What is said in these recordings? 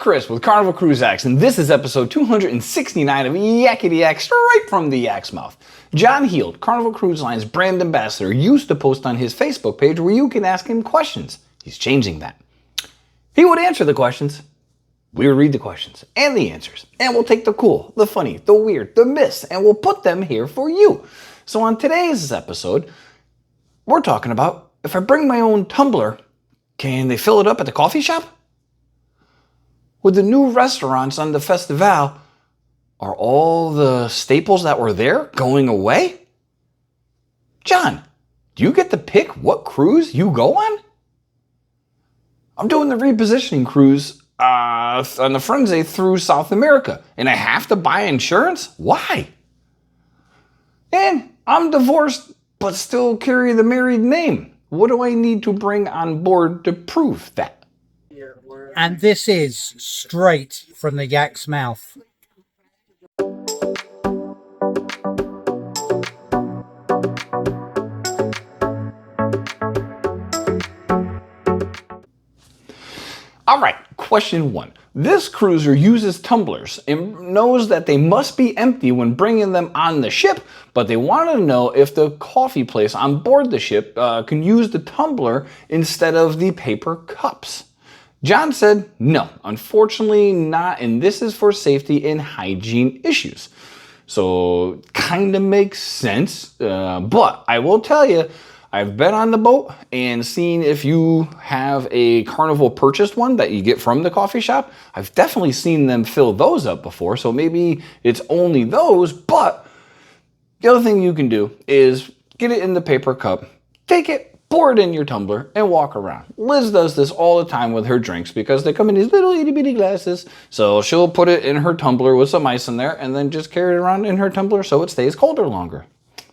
Chris with Carnival Cruise Line, and this is episode 269 of Yakety-Yak, straight from the Yak's mouth. John Heald, Carnival Cruise Line's brand ambassador, used to post on his Facebook page where you can ask him questions. He's changing that. He would answer the questions. We would read the questions and the answers, and we'll take the cool, the funny, the weird, the myths, and we'll put them here for you. So on today's episode, we're talking about if I bring my own tumbler, can they fill it up at the coffee shop? With the new restaurants on the Festivale, are all the staples that were there going away? John, do you get to pick what cruise you go on? I'm doing the repositioning cruise on the Frenzy through South America, and I have to buy insurance? Why? And I'm divorced, but still carry the married name. What do I need to bring on board to prove that? And this is straight from the Yak's mouth. All right, question 1. This cruiser uses tumblers and knows that they must be empty when bringing them on the ship, but they wanted to know if the coffee place on board the ship can use the tumbler instead of the paper cups. John said, no, unfortunately not, and this is for safety and hygiene issues. So, kind of makes sense, but I will tell you, I've been on the boat and seen if you have a Carnival purchased one that you get from the coffee shop. I've definitely seen them fill those up before, so maybe it's only those, but the other thing you can do is get it in the paper cup, take it, pour it in your tumbler, and walk around. Liz does this all the time with her drinks because they come in these little itty bitty glasses, so she'll put it in her tumbler with some ice in there and then just carry it around in her tumbler so it stays colder longer.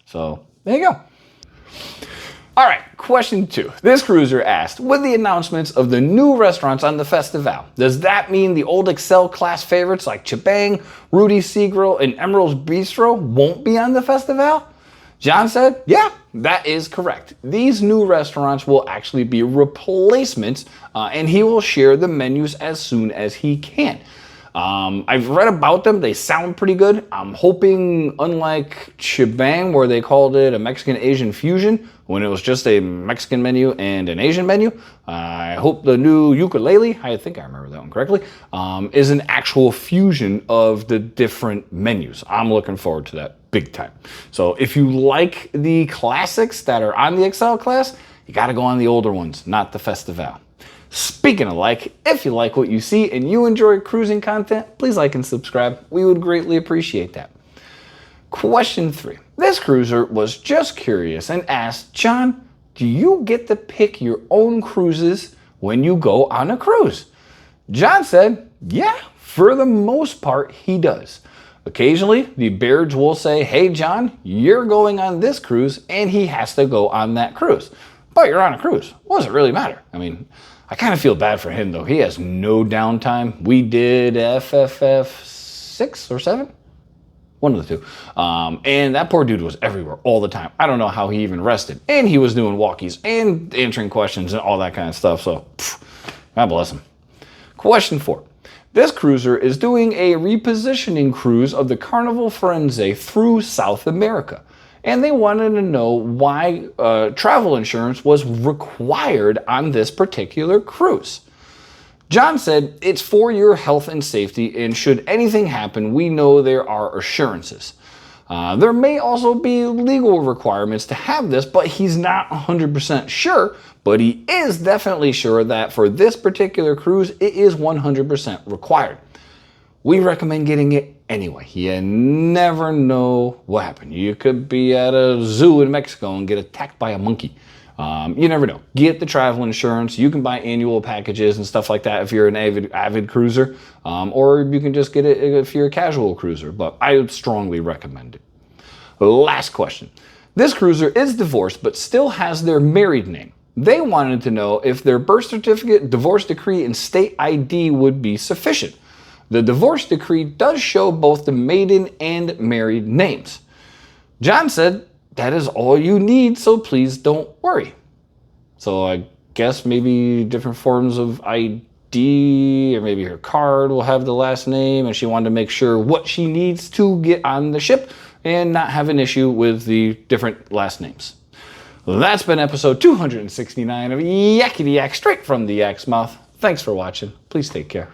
So, there you go. All right, question 2. This cruiser asked, with the announcements of the new restaurants on the Festivale, does that mean the old Excel class favorites like Chibang, Rudy's Seagrill, and Emerald's Bistro won't be on the Festivale? John said, yeah, that is correct. These new restaurants will actually be replacements, and he will share the menus as soon as he can. I've read about them. They sound pretty good. I'm hoping, unlike Chibang, where they called it a Mexican-Asian fusion, when it was just a Mexican menu and an Asian menu, I hope the new ukulele, I think I remember that one correctly, is an actual fusion of the different menus. I'm looking forward to that big time. So if you like the classics that are on the Excel class, you got to go on the older ones, not the Festivale. Speaking of like, if you like what you see and you enjoy cruising content, please like and subscribe. We would greatly appreciate that. Question 3. This cruiser was just curious and asked, John, do you get to pick your own cruises when you go on a cruise? John said, yeah, for the most part, he does. Occasionally, the Bairds will say, hey, John, you're going on this cruise, and he has to go on that cruise. But you're on a cruise. What does it really matter? I mean, I kind of feel bad for him, though. He has no downtime. We did FFF 6 or 7? One of the two. And that poor dude was everywhere all the time. I don't know how he even rested. And he was doing walkies and answering questions and all that kind of stuff. So, God bless him. Question 4. This cruiser is doing a repositioning cruise of the Carnival Frenzy through South America. And they wanted to know why travel insurance was required on this particular cruise. John said, it's for your health and safety, and should anything happen, we know there are assurances. There may also be legal requirements to have this, but he's not 100% sure, but he is definitely sure that for this particular cruise, it is 100% required. We recommend getting it anyway. You never know what happened. You could be at a zoo in Mexico and get attacked by a monkey. You never know. Get the travel insurance. You can buy annual packages and stuff like that if you're an avid cruiser, or you can just get it if you're a casual cruiser, but I would strongly recommend it. Last question. This cruiser is divorced but still has their married name. They wanted to know if their birth certificate, divorce decree, and state ID would be sufficient. The divorce decree does show both the maiden and married names. John said, that is all you need, so please don't worry. So I guess maybe different forms of ID ID or maybe her card will have the last name, and she wanted to make sure what she needs to get on the ship and not have an issue with the different last names. That's been episode 269 of Yakety-Yak, straight from the Yak's mouth. Thanks for watching. Please take care.